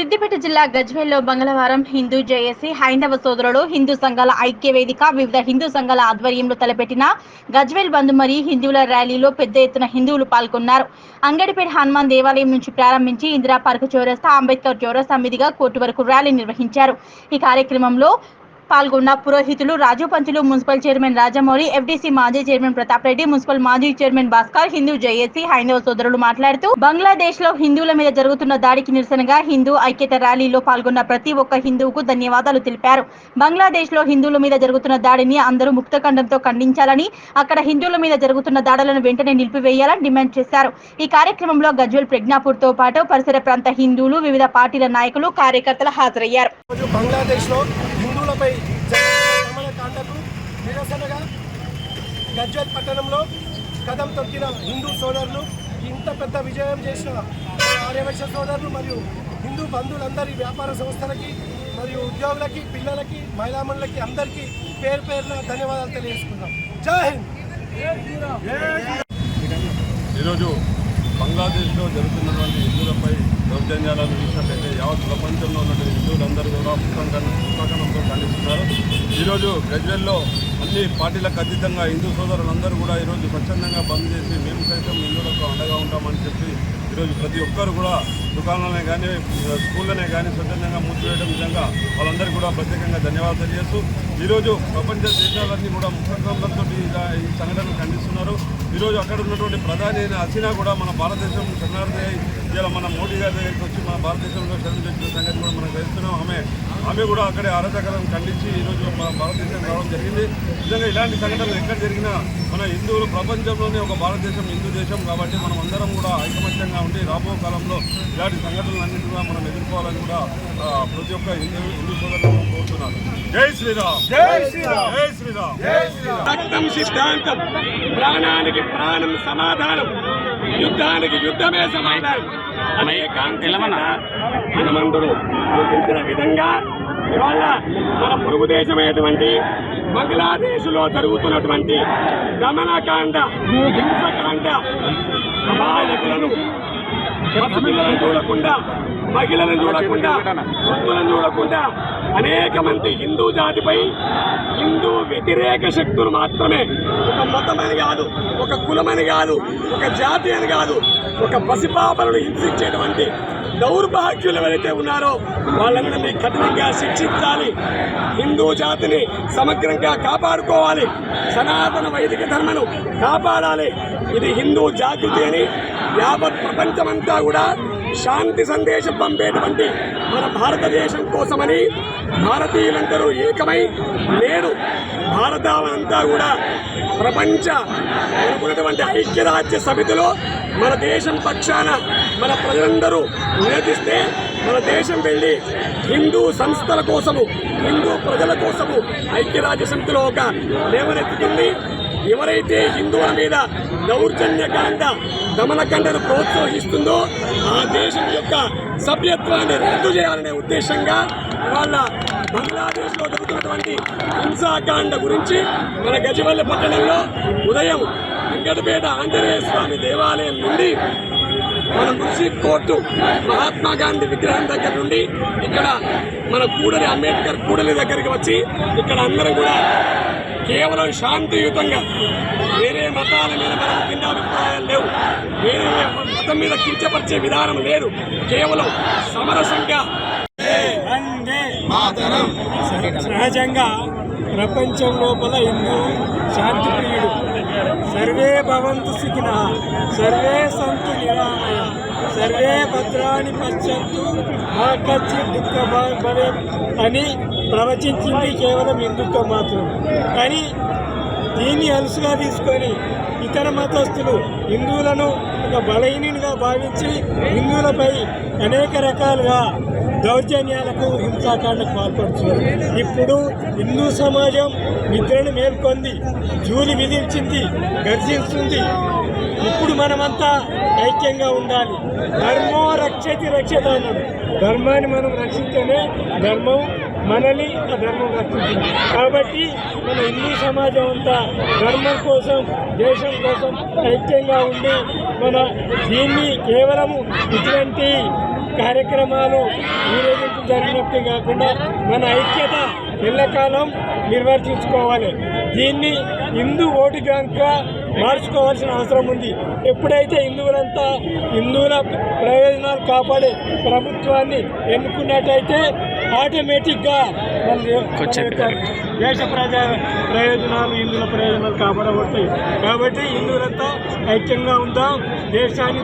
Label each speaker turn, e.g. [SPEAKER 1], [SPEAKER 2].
[SPEAKER 1] సిద్దిపేట జిల్లా గజ్వేల్లో మంగళవారం హిందూ జేఏసీ, హైందవ సోదరులు, హిందూ సంఘాల ఐక్య వేదిక, వివిధ హిందూ సంఘాల ఆధ్వర్యంలో తలపెట్టిన గజ్వేల్ బంద్ మరియు హిందువుల ర్యాలీలో పెద్ద ఎత్తున హిందువులు పాల్గొన్నారు. అంగడిపేట హనుమాన్ దేవాలయం నుంచి ప్రారంభించి ఇందిరా పార్క్ చౌరస్తా, అంబేద్కర్ చౌరస్తా మీదుగా కోర్టు వరకు ర్యాలీ నిర్వహించారు. ఈ కార్యక్రమంలో పాల్గొన్న పురోహితులు, రాజు పంచులు, మున్సిపల్ చైర్మన్ రాజమౌళి, ఎఫ్డీసీ మాజీ చైర్మన్ ప్రతాప్ రెడ్డి, మున్సిపల్ మాజీ చైర్మన్ భాస్కర్, హిందూ జేఏసీ, హైందవ సోదరులు మాట్లాడుతూ బంగ్లాదేశ్ లో హిందువుల మీద జరుగుతున్న దాడికి నిరసనగా హిందూ ఐక్యత ర్యాలీలో పాల్గొన్న ప్రతి ఒక్క హిందువుకు ధన్యవాదాలు తెలిపారు. బంగ్లాదేశ్ లో హిందువుల మీద జరుగుతున్న దాడిని అందరూ ముక్తఖండంతో ఖండించాలని, అక్కడ హిందువుల మీద జరుగుతున్న దాడులను వెంటనే నిలిపివేయాలని డిమాండ్ చేశారు. ఈ కార్యక్రమంలో గజ్వేల్ ప్రజ్ఞాపూర్ తో పాటు పరిసర ప్రాంత హిందువులు, వివిధ పార్టీల నాయకులు, కార్యకర్తలు హాజరయ్యారు.
[SPEAKER 2] హిందువులపై కాండకు నిరసనగా గజ్వేల్ పట్టణంలో కదం తొక్కిన హిందూ సోదరులు, ఇంత పెద్ద విజయం చేసిన ఆర్యవైశ్య సోదరులు మరియు హిందూ బంధువులందరి వ్యాపార సంస్థలకి మరియు ఉద్యోగులకి, పిల్లలకి, మహిళామణులకి అందరికీ పేరు పేరున ధన్యవాదాలు తెలియజేసుకున్నాం. జై హింద్.
[SPEAKER 3] ఈరోజు బంగ్లాదేశ్లో జరుగుతున్నటువంటి హిందువులపై దౌర్జన్యాలను చూసినట్లయితే యావత్ ప్రపంచంలో ఉన్నటువంటి హిందువులందరూ కూడా పుస్తకంతో ఖండిస్తున్నారు. ఈరోజు గజ్వేల్లో అన్ని పార్టీలకు అతీతంగా హిందూ సోదరులందరూ కూడా ఈరోజు స్వచ్ఛందంగా బంద్ చేసి మేము సైతం హిందువులకు అండగా ఉంటామని చెప్పి ఈరోజు ప్రతి ఒక్కరు కూడా దుకాణాలనే కానీ, స్కూళ్ళనే కానీ స్వచ్ఛందంగా మూసివేయడం విధంగా వాళ్ళందరికీ కూడా ప్రత్యేకంగా ధన్యవాదాలు తెలియజేస్తూ ఈరోజు ప్రపంచ దేశాలన్నీ కూడా ముఖంతో ఈ సంఘటనను ఖండిస్తున్నారు. ఈరోజు అక్కడ ఉన్నటువంటి ప్రధాని అయిన హసీనా కూడా మన భారతదేశం శరణార్థి ఇలా మన మోడీ గారి దగ్గరికి వచ్చి మన భారతదేశంలో శరణు తెచ్చిన సంగతి కూడా మనం గ్రహిస్తున్నాం. ఆమె కూడా అక్కడే అరాచకాలను ఖండించి ఈరోజు మన భారతదేశం రావడం జరిగింది. నిజంగా ఇలాంటి సంఘటనలు ఎక్కడ జరిగినా మన హిందువులు ప్రపంచంలోనే ఒక భారతదేశం హిందూ దేశం కాబట్టి మనం అందరం కూడా ఐకమత్యంగా ఉండి రాబో కాలంలో ఇలాంటి సంఘటనలన్నింటి కూడా మనం ఎదుర్కోవాలని కూడా ప్రతి ఒక్క హిందూ సోదరులను కోరుతున్నాను. జై శ్రీరామ్, జై శ్రీరామ్, జై శ్రీరామ్, జై శ్రీరామ్.
[SPEAKER 4] సిద్ధాంతం, ప్రాణానికి ప్రాణం సమాధానం, యుద్ధానికి యుద్ధమే సమాధానం హనుమంతుడు సూచించిన విధంగా ఇవాళ మన పొరుగు దేశమైనటువంటి బంగ్లాదేశ్లో జరుగుతున్నటువంటి దమనకాండ, హింసకాండ, అమాయకులను పసిపిల్లలను చూడకుండా, మహిళలను చూడకుండా, వృద్ధులను చూడకుండా అనేక మంది హిందూ జాతిపై హిందూ వ్యతిరేక శక్తులు మాత్రమే, ఒక మతమని కాదు, ఒక కులమని కాదు, ఒక జాతి అని కాదు, ఒక పసిపాపలను హింసించేటువంటి దౌర్భాగ్యులు ఎవరైతే ఉన్నారో వాళ్ళందరినీ కఠినంగా శిక్షించాలి. హిందూ జాతిని సమగ్రంగా కాపాడుకోవాలి. సనాతన వైదిక ధర్మను కాపాడాలి. ఇది హిందూ జాగృతి అని యావత్ ప్రపంచమంతా కూడా శాంతి సందేశం పంపేటువంటి మన భారతదేశం కోసమని భారతీయులందరూ ఏకమై నేడు భారతావనంతా కూడా ప్రపంచ అనుకున్నటువంటి ఐక్యరాజ్య సమితిలో మన దేశం పక్షాన మన ప్రజలందరూ నిలదీస్తే మన దేశం వెళ్ళి హిందూ సంస్థల కోసము, హిందూ ప్రజల కోసము ఐక్యరాజ్య సమితిలో ఒక లేవనెత్తుతుంది. ఎవరైతే హిందువుల మీద దౌర్జన్యకాండ, దమనకాండను ప్రోత్సహిస్తుందో ఆ దేశం యొక్క సభ్యత్వాన్ని రద్దు చేయాలనే ఉద్దేశంగా వాళ్ళ బంగ్లాదేశ్లో జరుగుతున్నటువంటి హింసాకాండ గురించి మన గజ్వేల్ పట్టణంలో ఉదయం అంగడిపేట ఆంజనేయ స్వామి దేవాలయం నుండి మన మున్సిపల్ కోర్టు, మహాత్మా గాంధీ విగ్రహం దగ్గర నుండి ఇక్కడ మన కూడలి అంబేద్కర్ కూడలి దగ్గరికి వచ్చి ఇక్కడ అందరం కూడా కేవలం శాంతియుతంగా, వేరే మతాల మీద మనకు భిన్నాభిప్రాయాలు లేవు, వేరే మతం మీద కించపరిచే విధానం లేదు, కేవలం సమరసంగా సహజంగా ప్రపంచం లోపల హిందూ శాంతి ప్రియుడు. సర్వే భవంతు సుఖినః, సర్వే సంతు నిరామయ, సర్వే భద్రాని పశ్యంతు మా కచ్చిత్ దుఃఖ భవేత్ అని ప్రవచించింది కేవలం హిందుత్వం మాత్రం. కానీ దీన్ని అలుసుగా తీసుకొని ఇతర మతస్థులు హిందువులను ఒక బలహీనునిగా భావించి హిందువులపై అనేక రకాలుగా దౌర్జన్యాలకు, హింసాకాండకు పాల్పడుతున్నారు. ఇప్పుడు హిందూ సమాజం నిద్రను మేల్కొంది, జూలి విధించింది, గర్జిస్తుంది. ఇప్పుడు మనమంతా ఐక్యంగా ఉండాలి. ధర్మో రక్షతి రక్షత అన్నాడు. ధర్మాన్ని మనం రక్షిస్తేనే ధర్మం మనల్ని ఆ ధర్మం రక్షించింది. కాబట్టి మన హిందూ సమాజం అంతా ధర్మం కోసం, దేశం కోసం ఐక్యంగా ఉండి మన దీన్ని కేవలము ఇటువంటి కార్యక్రమాలు ఊరేగింపు జరిగినట్టే కాకుండా మన ఐక్యత ఎల్లకాలం నిర్వర్తించుకోవాలి. దీన్ని హిందూ ఓటు బ్యాంక్గా మార్చుకోవాల్సిన అవసరం ఉంది. ఎప్పుడైతే హిందువుల ప్రయోజనాలు కాపాడే ప్రభుత్వాన్ని ఎన్నుకున్నట్టయితే ఆటోమేటిక్గా మన దేశ ప్రయోజనాలు, హిందువుల ప్రయోజనాలు కాపాడబడతాయి. కాబట్టి హిందువులంతా ఐక్యంగా ఉందాం. దేశాన్ని